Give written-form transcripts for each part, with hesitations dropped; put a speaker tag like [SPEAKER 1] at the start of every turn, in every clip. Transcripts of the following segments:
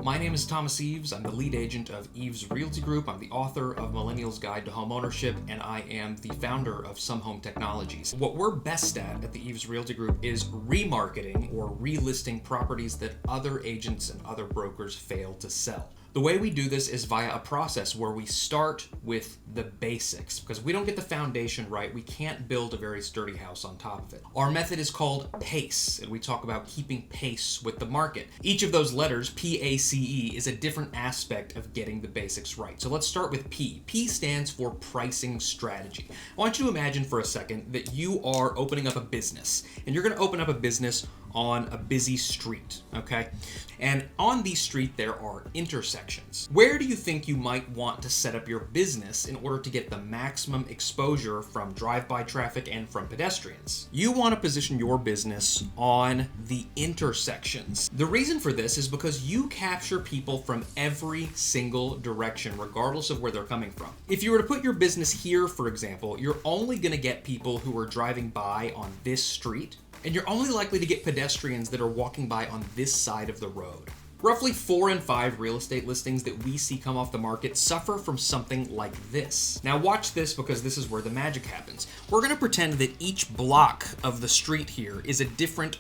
[SPEAKER 1] My name is Thomas Eves. I'm the lead agent of Eves Realty Group. I'm the author of Millennial's Guide to Homeownership, and I am the founder of Some Home Technologies. What we're best at the Eves Realty Group is remarketing or relisting properties that other agents and other brokers fail to sell. The way we do this is via a process where we start with the basics, because if we don't get the foundation right, we can't build a very sturdy house on top of it. Our method is called P.A.C.E, and we talk about keeping pace with the market. Each of those letters, P.A.C.E, is a different aspect of getting the basics right. So let's start with P. P stands for pricing strategy. I want you to imagine for a second that you are opening up a business, and you're going to open up a business on a busy street, okay? And on the street, there are intersections. Where do you think you might want to set up your business in order to get the maximum exposure from drive-by traffic and from pedestrians? You want to position your business on the intersections. The reason for this is because you capture people from every single direction, regardless of where they're coming from. If you were to put your business here, for example, you're only going to get people who are driving by on this street, and you're only likely to get pedestrians that are walking by on this side of the road. Roughly 4 in 5 real estate listings that we see come off the market suffer from something like this. Now watch this, because this is where the magic happens. We're going to pretend that each block of the street here is a different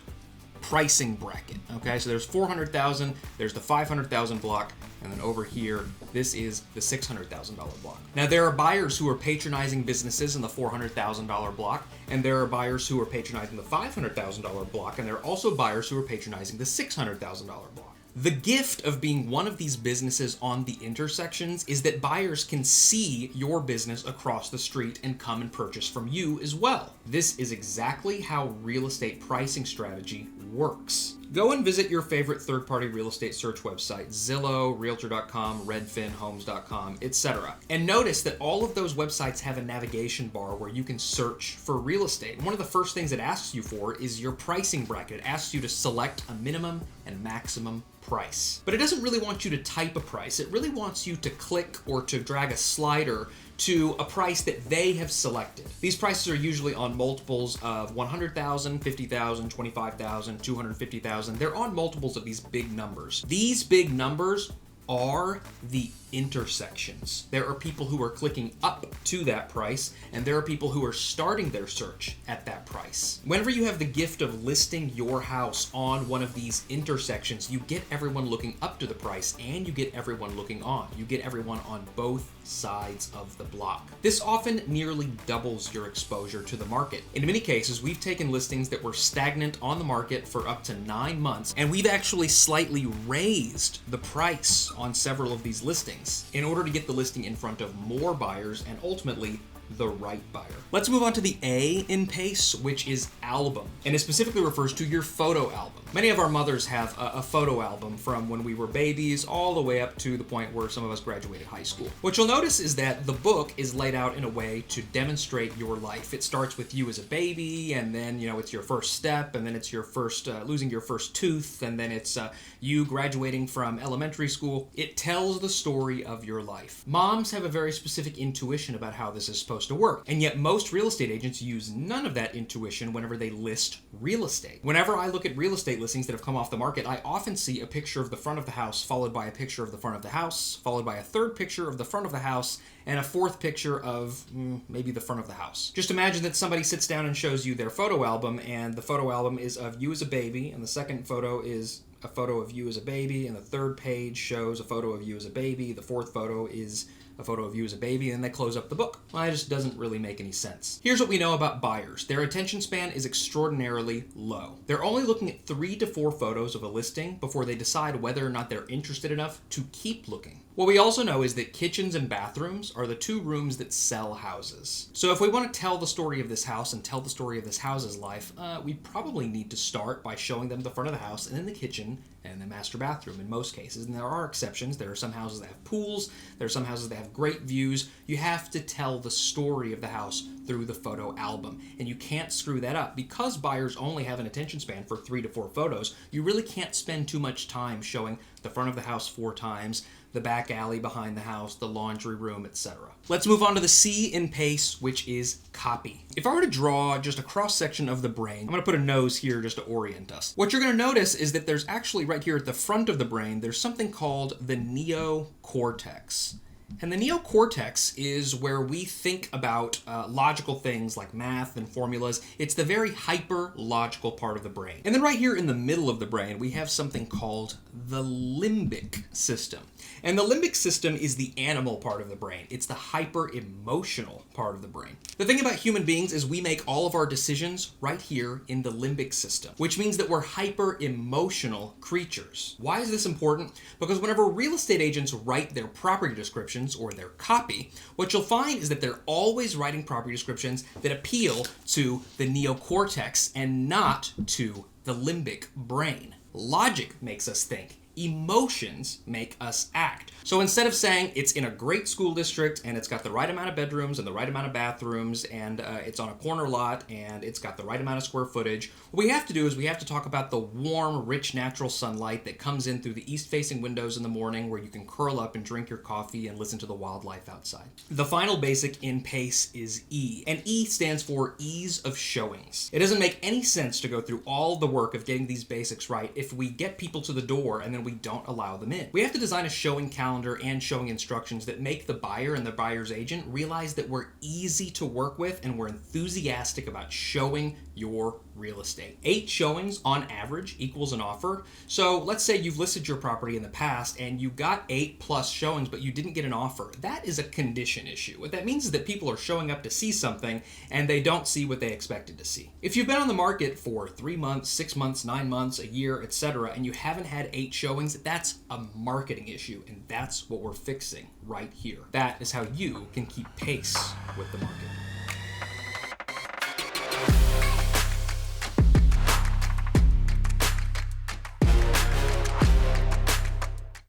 [SPEAKER 1] pricing bracket, okay? So there's 400,000, there's the 500,000 block, and then over here, this is the $600,000 block. Now there are buyers who are patronizing businesses in the $400,000 block, and there are buyers who are patronizing the $500,000 block, and there are also buyers who are patronizing the $600,000 block. The gift of being one of these businesses on the intersections is that buyers can see your business across the street and come and purchase from you as well. This is exactly how real estate pricing strategy works. Go and visit your favorite third-party real estate search website, Zillow, Realtor.com, Redfin, Homes.com, etc. And notice that all of those websites have a navigation bar where you can search for real estate. And one of the first things it asks you for is your pricing bracket. It asks you to select a minimum and maximum price. But it doesn't really want you to type a price. It really wants you to click or to drag a slider to a price that they have selected. These prices are usually on multiples of 100,000, 50,000, 25,000, 250,000. They're on multiples of these big numbers. These big numbers are the intersections. There are people who are clicking up to that price, and there are people who are starting their search at that price. Whenever you have the gift of listing your house on one of these intersections, you get everyone looking up to the price, and you get everyone looking on. You get everyone on both sides of the block. This often nearly doubles your exposure to the market. In many cases, we've taken listings that were stagnant on the market for up to 9 months, and we've actually slightly raised the price on several of these listings in order to get the listing in front of more buyers and ultimately the right buyer. Let's move on to the A in P.A.C.E, which is album, and it specifically refers to your photo album. Many of our mothers have a photo album from when we were babies all the way up to the point where some of us graduated high school. What you'll notice is that the book is laid out in a way to demonstrate your life. It starts with you as a baby, and then it's your first step, and then it's your first losing your first tooth, and then it's you graduating from elementary school. It tells the story of your life. Moms have a very specific intuition about how this is supposed to work, and yet most real estate agents use none of that intuition whenever they list real estate. Whenever I look at real estate listings that have come off the market, I often see a picture of the front of the house, followed by a picture of the front of the house, followed by a third picture of the front of the house, and a fourth picture of maybe the front of the house. Just imagine that somebody sits down and shows you their photo album, and the photo album is of you as a baby, and the second photo is a photo of you as a baby, and the third page shows a photo of you as a baby, the fourth photo is a photo of you as a baby, and they close up the book. Well, it just doesn't really make any sense. Here's what we know about buyers. Their attention span is extraordinarily low. They're only looking at 3 to 4 photos of a listing before they decide whether or not they're interested enough to keep looking. What we also know is that kitchens and bathrooms are the 2 rooms that sell houses. So if we want to tell the story of this house and tell the story of this house's life, we probably need to start by showing them the front of the house and then the kitchen and the master bathroom in most cases. And there are exceptions. There are some houses that have pools. There are some houses that have great views. You have to tell the story of the house through the photo album, and you can't screw that up. Because buyers only have an attention span for 3 to 4 photos, you really can't spend too much time showing the the front of the house 4 times, the back alley behind the house, the laundry room, etc. Let's move on to the C in PACE, which is copy. If I were to draw just a cross-section of the brain, I'm going to put a nose here just to orient us. What you're going to notice is that there's actually right here at the front of the brain, there's something called the neocortex. And the neocortex is where we think about logical things like math and formulas. It's the very hyper-logical part of the brain. And then right here in the middle of the brain, we have something called the limbic system. And the limbic system is the animal part of the brain. It's the hyper-emotional part of the brain. The thing about human beings is we make all of our decisions right here in the limbic system, which means that we're hyper-emotional creatures. Why is this important? Because whenever real estate agents write their property descriptions or their copy, what you'll find is that they're always writing property descriptions that appeal to the neocortex and not to the limbic brain. Logic makes us think. Emotions make us act. So instead of saying it's in a great school district and it's got the right amount of bedrooms and the right amount of bathrooms and it's on a corner lot and it's got the right amount of square footage, what we have to do is we have to talk about the warm, rich, natural sunlight that comes in through the east-facing windows in the morning where you can curl up and drink your coffee and listen to the wildlife outside. The final basic in PACE is E, and E stands for ease of showings. It doesn't make any sense to go through all the work of getting these basics right if we get people to the door and then we don't allow them in. We have to design a showing calendar and showing instructions that make the buyer and the buyer's agent realize that we're easy to work with and we're enthusiastic about showing your real estate. 8 showings on average equals an offer. So let's say you've listed your property in the past and you got 8+ showings, but you didn't get an offer. That is a condition issue. What that means is that people are showing up to see something and they don't see what they expected to see. If you've been on the market for 3 months, 6 months, 9 months, a year, etc., and you haven't had 8 showings, that's a marketing issue, and that's what we're fixing right here. That is how you can keep pace with the market.